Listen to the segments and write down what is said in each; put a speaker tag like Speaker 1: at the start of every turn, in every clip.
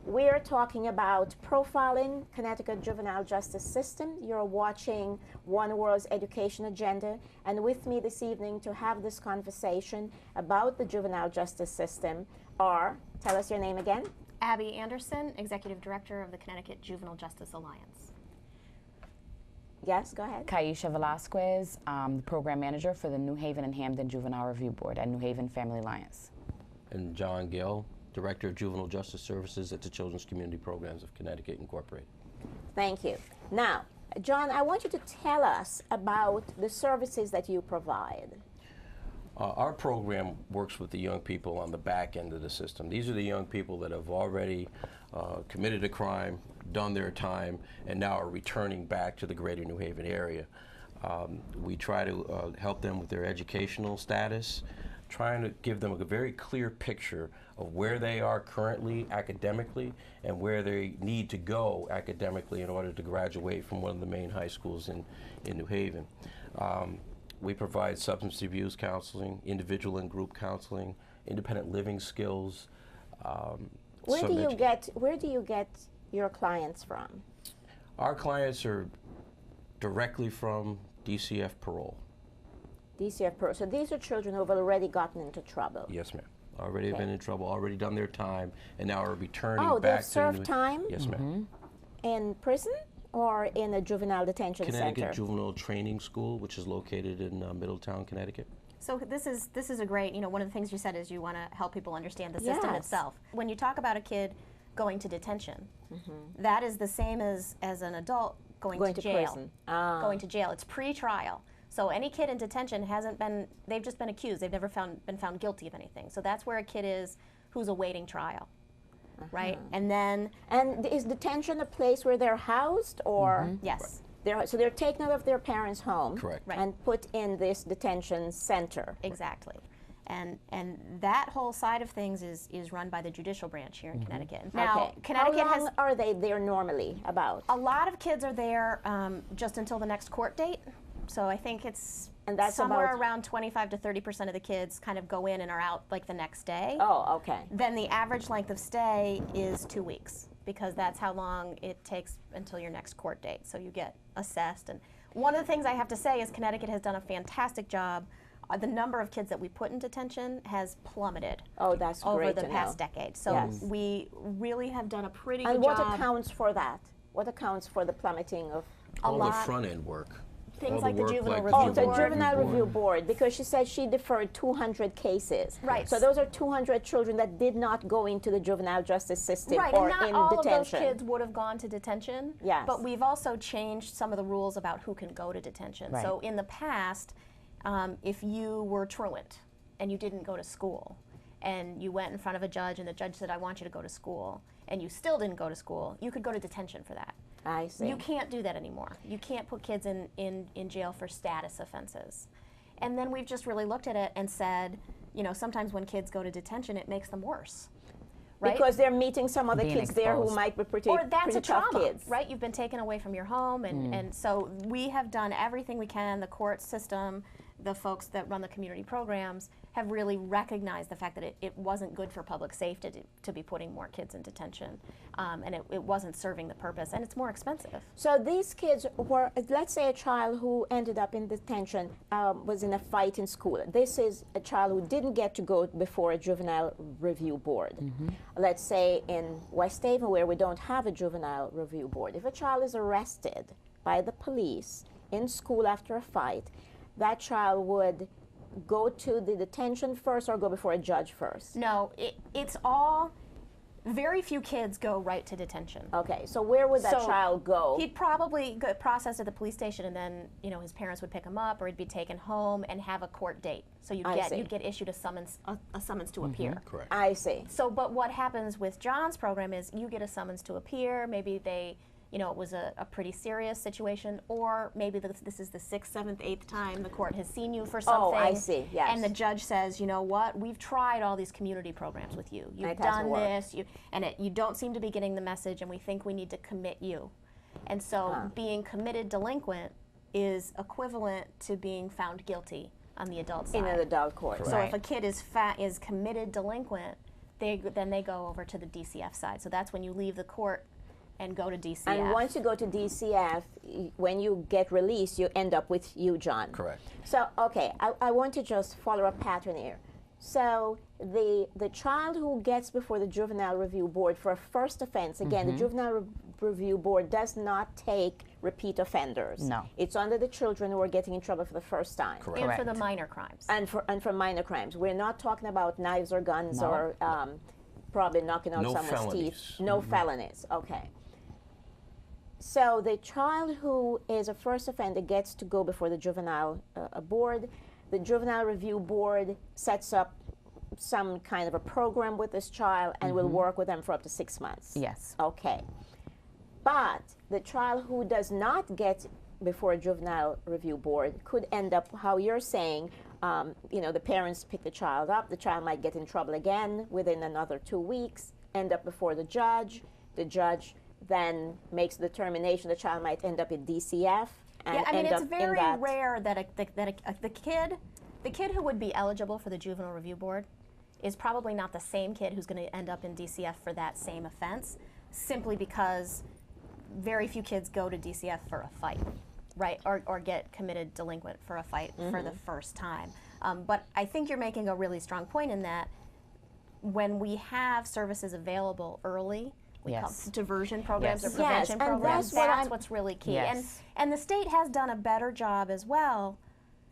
Speaker 1: we're talking about profiling Connecticut juvenile justice system. You're watching One World's Education Agenda, and with me this evening to have this conversation about the juvenile justice system are, tell us your name again.
Speaker 2: Abby Anderson, Executive Director of the Connecticut Juvenile Justice Alliance.
Speaker 1: Yes, go ahead.
Speaker 3: Kyisha Velazquez, the Program Manager for the New Haven and Hamden Juvenile Review Board at New Haven Family Alliance.
Speaker 4: And John Gill, Director of Juvenile Justice Services at the Children's Community Programs of Connecticut, Incorporated.
Speaker 1: Thank you. Now, John, I want you to tell us about the services that you provide.
Speaker 4: Our program works with the young people on the back end of the system. These are the young people that have already committed a crime, done their time, and now are returning back to the greater New Haven area. We try to help them with their educational status, trying to give them a very clear picture of where they are currently academically and where they need to go academically in order to graduate from one of the main high schools in New Haven. We provide substance abuse counseling, individual and group counseling, independent living skills.
Speaker 1: Where do you get your clients from?
Speaker 4: Our clients are directly from DCF parole.
Speaker 1: DCF parole. So these are children who have already gotten into trouble.
Speaker 4: Yes, ma'am. Already been in trouble, already done their time, and now are returning
Speaker 1: back to...
Speaker 4: they've
Speaker 1: served time?
Speaker 4: Yes, ma'am.
Speaker 1: In prison or in a juvenile detention
Speaker 4: Connecticut
Speaker 1: center?
Speaker 4: Juvenile Training School, which is located in Middletown, Connecticut.
Speaker 2: So this is a great, one of the things you said is you want to help people understand the system itself. When you talk about a kid going to detention, that is the same as an adult going to jail.
Speaker 1: Prison.
Speaker 2: Going to jail. It's pre-trial. So any kid in detention they've just been accused. They've never been found guilty of anything. So that's where a kid is who's awaiting trial, right? And then...
Speaker 1: And is detention a place where they're housed, or...
Speaker 2: Yes.
Speaker 1: So they're taken out of their parents' home.
Speaker 4: Correct.
Speaker 1: And put in this detention center.
Speaker 2: Exactly. And that whole side of things is run by the judicial branch here in Connecticut. Now, Connecticut
Speaker 1: How long are they there normally, about?
Speaker 2: A lot of kids are there just until the next court date. So I think it's somewhere around 25 to 30% of the kids kind of go in and are out like the next day.
Speaker 1: Oh, okay.
Speaker 2: Then the average length of stay is 2 weeks, because that's how long it takes until your next court date. So you get assessed. And one of the things I have to say is Connecticut has done a fantastic job. The number of kids that we put in detention has plummeted over the past decade. So we really have done a pretty good job.
Speaker 1: And what accounts for that? What accounts for the plummeting of...
Speaker 4: All the front-end work.
Speaker 2: Things like the Juvenile Review Board.
Speaker 1: Oh, the Juvenile Review Board, because she said she deferred 200 cases.
Speaker 2: Right.
Speaker 1: So those are 200 children that did not go into the juvenile justice system or in detention.
Speaker 2: Right, and not all of those kids would have gone to detention.
Speaker 1: Yes.
Speaker 2: But we've also changed some of the rules about who can go to detention.
Speaker 3: Right.
Speaker 2: So in the past, if you were truant and you didn't go to school, and you went in front of a judge and the judge said, I want you to go to school, and you still didn't go to school, you could go to detention for that.
Speaker 1: I see.
Speaker 2: You can't do that anymore. You can't put kids in jail for status offenses. And then we've just really looked at it and said, sometimes when kids go to detention, it makes them worse. Right?
Speaker 1: Because they're meeting some other kids there who might be pretty tough kids.
Speaker 2: Right? You've been taken away from your home, and so we have done everything we can. The court system, the folks that run the community programs have really recognized the fact that it wasn't good for public safety to be putting more kids in detention, and it wasn't serving the purpose, and it's more expensive.
Speaker 1: So these kids were, let's say a child who ended up in detention was in a fight in school. This is a child who didn't get to go before a juvenile review board. Let's say in West Haven, where we don't have a juvenile review board. If a child is arrested by the police in school after a fight, that child would go to the detention first or go before a judge first?
Speaker 2: No, it's all, very few kids go right to detention.
Speaker 1: Okay, so where would that child go?
Speaker 2: He'd probably get processed at the police station, and then his parents would pick him up, or he'd be taken home and have a court date. So you'd get issued a summons to appear.
Speaker 4: Correct.
Speaker 1: I see.
Speaker 2: So, but what happens with John's program is you get a summons to appear. Maybe it was a pretty serious situation, or maybe this is the 6th, 7th, 8th time the court has seen you for something.
Speaker 1: Oh, I see, yes.
Speaker 2: And the judge says, you know what, we've tried all these community programs with you. You've done this, you don't seem to be getting the message, and we think we need to commit you. And so being committed delinquent is equivalent to being found guilty on the adult side.
Speaker 1: In an adult court.
Speaker 2: So if a kid is committed delinquent, then they go over to the DCF side. So that's when you leave the court and go to DCF.
Speaker 1: And once you go to DCF, when you get released, you end up with you, John.
Speaker 4: Correct.
Speaker 1: So, okay, I want to just follow a pattern here. So the child who gets before the Juvenile Review Board for a first offense, again, the Juvenile Review Board does not take repeat offenders.
Speaker 3: No.
Speaker 1: It's under the children who are getting in trouble for the first time.
Speaker 4: Correct.
Speaker 2: And for the minor crimes.
Speaker 1: And for minor crimes. We're not talking about knives or guns
Speaker 3: No.
Speaker 1: or probably knocking out
Speaker 4: No
Speaker 1: someone's
Speaker 4: felonies.
Speaker 1: teeth. No felonies. Okay. So the child who is a first offender gets to go before the Juvenile Board. The Juvenile Review Board sets up some kind of a program with this child and will work with them for up to 6 months.
Speaker 3: Yes.
Speaker 1: Okay. But the child who does not get before a Juvenile Review Board could end up, how you're saying, the parents pick the child up, the child might get in trouble again within another 2 weeks, end up before the judge then makes the determination the child might end up in DCF. And
Speaker 2: Yeah, I mean,
Speaker 1: end
Speaker 2: it's
Speaker 1: up in
Speaker 2: very
Speaker 1: that.
Speaker 2: rare that the kid who would be eligible for the Juvenile Review Board is probably not the same kid who's going to end up in DCF for that same offense, simply because very few kids go to DCF for a fight, right? Or get committed delinquent for a fight for the first time. But I think you're making a really strong point in that when we have services available early, we call
Speaker 3: Yes.
Speaker 2: diversion programs
Speaker 3: Yes.
Speaker 2: or prevention
Speaker 1: Yes, and
Speaker 2: programs,
Speaker 1: that's what I'm-
Speaker 2: what's really key.
Speaker 3: Yes.
Speaker 2: And the state has done a better job as well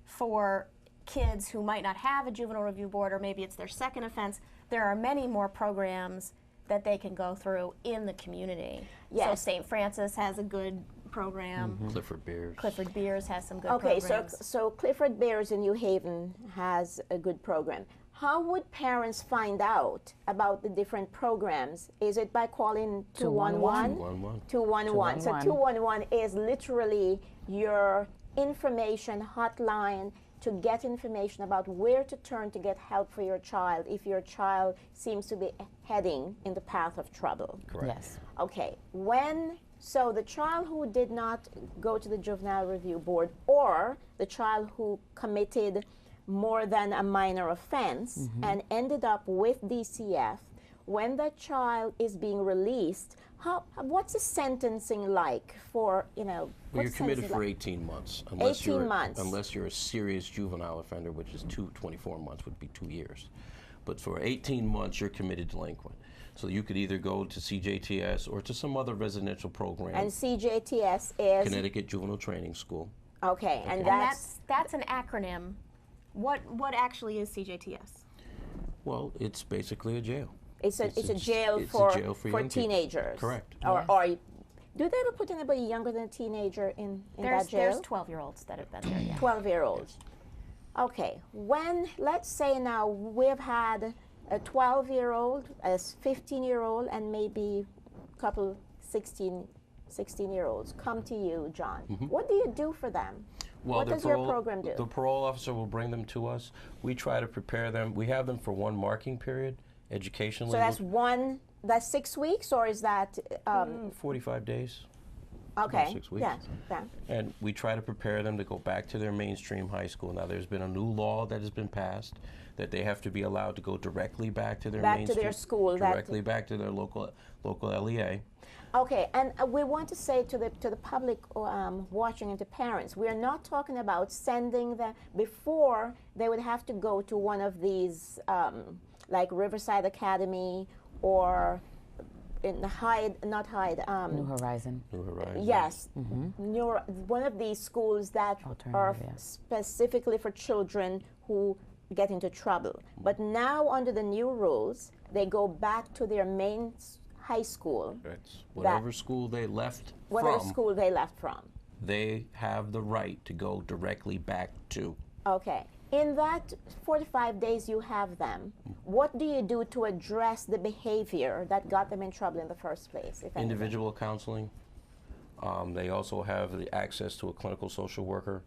Speaker 2: for kids who might not have a juvenile review board, or maybe it's their second offense. There are many more programs that they can go through in the community. So
Speaker 1: Yes.
Speaker 2: St. Francis has a good program.
Speaker 4: Clifford Beers.
Speaker 2: Clifford Beers has some good
Speaker 1: Okay,
Speaker 2: programs.
Speaker 1: so Clifford Bears in New Haven has a good program. How would parents find out about the different programs? Is it by calling 211?
Speaker 4: 211.
Speaker 1: 211. So 211 is literally your information hotline to get information about where to turn to get help for your child if your child seems to be heading in the path of trouble.
Speaker 4: Correct.
Speaker 3: Yes.
Speaker 1: Okay, so the child who did not go to the Juvenile Review Board, or the child who committed more than a minor offense and ended up with DCF, when that child is being released, what's the sentencing like for,
Speaker 4: Well,
Speaker 1: what's
Speaker 4: you're committed
Speaker 1: sentencing
Speaker 4: for
Speaker 1: like?
Speaker 4: 18 months.
Speaker 1: 18 months.
Speaker 4: Unless you're a serious juvenile offender, which is 24 months would be 2 years. But for 18 months, you're committed delinquent. So you could either go to CJTS or to some other residential program.
Speaker 1: And CJTS is?
Speaker 4: Connecticut Juvenile Training School.
Speaker 1: Okay, and
Speaker 2: And that's an acronym. What actually is CJTS?
Speaker 4: Well, it's basically a jail.
Speaker 1: it's a jail
Speaker 4: it's a
Speaker 1: for,
Speaker 4: jail for young people.
Speaker 1: teenagers.
Speaker 4: Correct.
Speaker 1: Or do they ever put anybody younger than a teenager in that jail?
Speaker 2: There's 12-year-olds that have been there, yeah.
Speaker 1: 12-year-olds. Okay, let's say now we've had a 12-year-old, a 15-year-old, and maybe a couple 16-year-olds come to you, John. What do you do for them?
Speaker 4: Well,
Speaker 1: What
Speaker 4: the
Speaker 1: does your program do?
Speaker 4: The parole officer will bring them to us. We try to prepare them. We have them for one marking period, educationally.
Speaker 1: So that's 6 weeks, or is that,
Speaker 4: 45 days.
Speaker 1: okay,
Speaker 4: 6 weeks.
Speaker 1: yeah.
Speaker 4: And we try to prepare them to go back to their mainstream high school. Now, there's been a new law that has been passed that they have to be allowed to go directly back to their
Speaker 1: Back to
Speaker 4: mainstream,
Speaker 1: their school,
Speaker 4: directly back to their local LEA.
Speaker 1: Okay, and we want to say to the public watching and to parents, we are not talking about sending them before they would have to go to one of these, like Riverside Academy or in
Speaker 3: New Horizon.
Speaker 4: New Horizons.
Speaker 1: Yes, one of these schools that are
Speaker 3: Alternative, yeah.
Speaker 1: specifically for children who get into trouble. But now under the new rules, they go back to their main high school,
Speaker 4: It's whatever school they left
Speaker 1: whatever
Speaker 4: from,
Speaker 1: school they left from.
Speaker 4: they have the right to go directly back to.
Speaker 1: Okay. In that 45 days you have them, what do you do to address the behavior that got them in trouble in the first place, if anything?
Speaker 4: Individual counseling. They also have the access to a clinical social worker.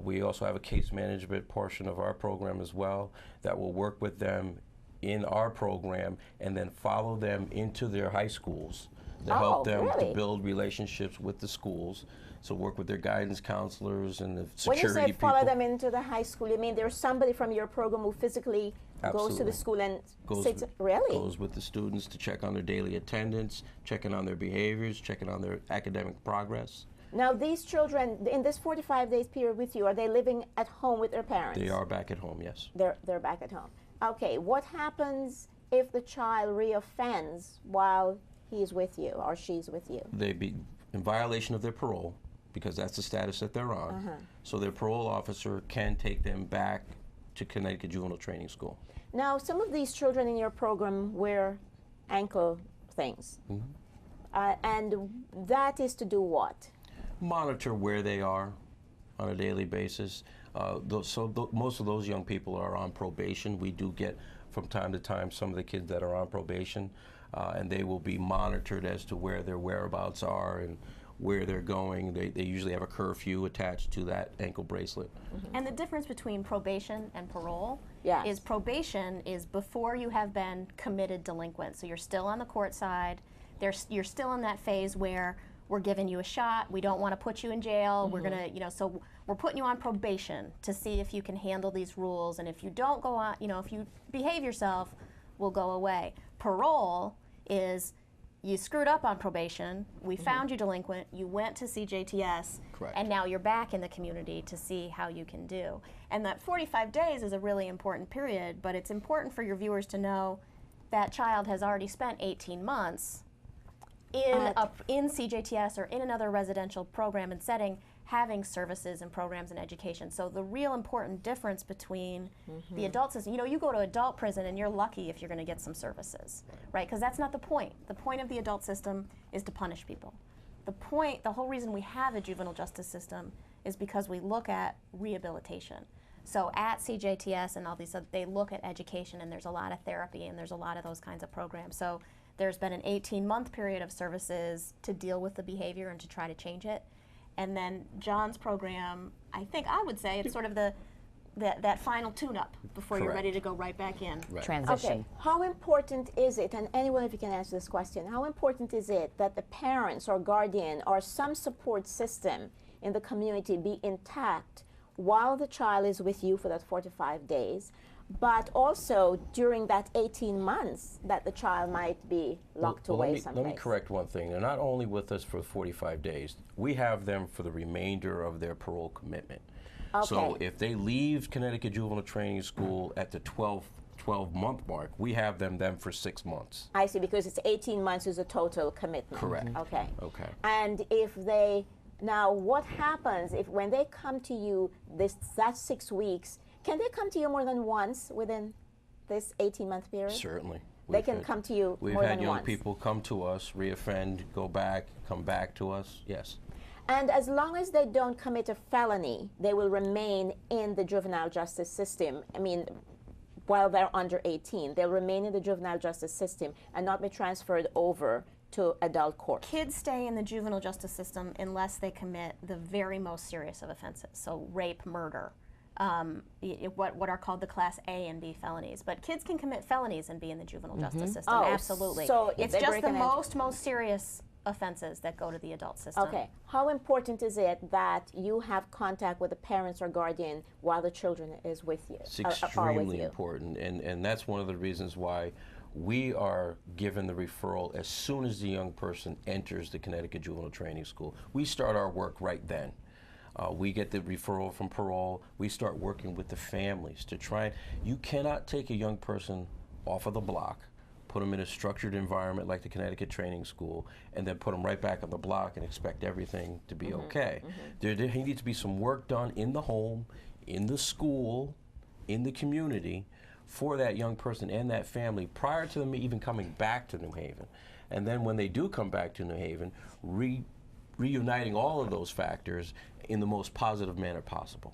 Speaker 4: We also have a case management portion of our program as well that will work with them in our program and then follow them into their high schools to help them
Speaker 1: really?
Speaker 4: to build relationships with the schools. So work with their guidance counselors and the
Speaker 1: When you
Speaker 4: security
Speaker 1: say follow
Speaker 4: people.
Speaker 1: them into the high school, you mean there's somebody from your program who physically Goes to the
Speaker 4: Absolutely.
Speaker 1: school and
Speaker 4: Goes
Speaker 1: sits.
Speaker 4: with-
Speaker 1: Really?
Speaker 4: Goes with the students to check on their daily attendance, checking on their behaviors, checking on their academic progress.
Speaker 1: Now, these children, in this 45 days period with you, are they living at home with their parents?
Speaker 4: They are back at home, yes.
Speaker 1: They're back at home. Okay, what happens if the child reoffends while he's with you or she's with you?
Speaker 4: They be in violation of their parole, because that's the status that they're on. So their parole officer can take them back to Connecticut Juvenile Training School.
Speaker 1: Now, some of these children in your program wear ankle things. And that is to do what?
Speaker 4: Monitor where they are on a daily basis. Most of those young people are on probation. We do get from time to time some of the kids that are on probation, and they will be monitored as to where their whereabouts are and where they're going. They usually have a curfew attached to that ankle bracelet.
Speaker 2: And the difference between probation and parole
Speaker 1: Yes.
Speaker 2: is probation is before you have been committed delinquent. So you're still on the court side. You're still in that phase where we're giving you a shot. We don't want to put you in jail. We're gonna, so we're putting you on probation to see if you can handle these rules. And if you don't go on, if you behave yourself, we'll go away. Parole is you screwed up on probation, we found you delinquent, you went to CJTS,
Speaker 4: Correct.
Speaker 2: and now you're back in the community to see how you can do. And that 45 days is a really important period, but it's important for your viewers to know that child has already spent 18 months in CJTS or in another residential program and setting, having services and programs and education. So the real important difference between the adult system, you go to adult prison and you're lucky if you're going to get some services, right? Because that's not the point. The point of the adult system is to punish people. The whole reason we have a juvenile justice system is because we look at rehabilitation. So at CJTS and all these, they look at education, and there's a lot of therapy and there's a lot of those kinds of programs. So there's been an 18-month period of services to deal with the behavior and to try to change it. And then John's program, I would say it's sort of that final tune-up before you're
Speaker 4: Correct.
Speaker 2: ready to go right back in.
Speaker 4: Right.
Speaker 3: Transition.
Speaker 1: Okay, how important is it, and anyone if you can answer this question, how important is it that the parents or guardian or some support system in the community be intact while the child is with you for that 45 days, but also during that 18 months that the child might be locked away someplace?
Speaker 4: Let me correct one thing. They're not only with us for 45 days. We have them for the remainder of their parole commitment. So
Speaker 1: Okay.
Speaker 4: if they leave Connecticut Juvenile Training School at the 12-month mark, we have them for 6 months.
Speaker 1: I see, because it's 18 months is a total commitment.
Speaker 4: Correct.
Speaker 1: Okay.
Speaker 4: Okay.
Speaker 1: And if they, now what happens if when they come to you, that 6 weeks, can they come to you more than once within this 18-month period?
Speaker 4: Certainly.
Speaker 1: They can come to you
Speaker 4: We've
Speaker 1: more
Speaker 4: had
Speaker 1: than
Speaker 4: young
Speaker 1: once.
Speaker 4: people come to us, reoffend, go back, come back to us. Yes.
Speaker 1: And as long as they don't commit a felony, they will remain in the juvenile justice system. I mean, while they're under 18, they'll remain in the juvenile justice system and not be transferred over to adult court.
Speaker 2: Kids stay in the juvenile justice system unless they commit the very most serious of offenses, so rape, murder, what are called the Class A and B felonies. But kids can commit felonies and be in the juvenile justice system,
Speaker 1: Oh,
Speaker 2: absolutely.
Speaker 1: so if
Speaker 2: it's
Speaker 1: they
Speaker 2: just
Speaker 1: break
Speaker 2: the
Speaker 1: an entry-
Speaker 2: most serious offenses that go to the adult system.
Speaker 1: Okay. How important is it that you have contact with the parents or guardian while the children is with you?
Speaker 4: It's
Speaker 1: are with
Speaker 4: extremely
Speaker 1: you?
Speaker 4: important, and that's one of the reasons why we are given the referral as soon as the young person enters the Connecticut Juvenile Training School. We start our work right then. We get the referral from parole. We start working with the families to try. You cannot take a young person off of the block, put them in a structured environment like the Connecticut Training School, and then put them right back on the block and expect everything to be okay. There needs to be some work done in the home, in the school, in the community for that young person and that family prior to them even coming back to New Haven. And then when they do come back to New Haven, reuniting all of those factors in the most positive manner possible.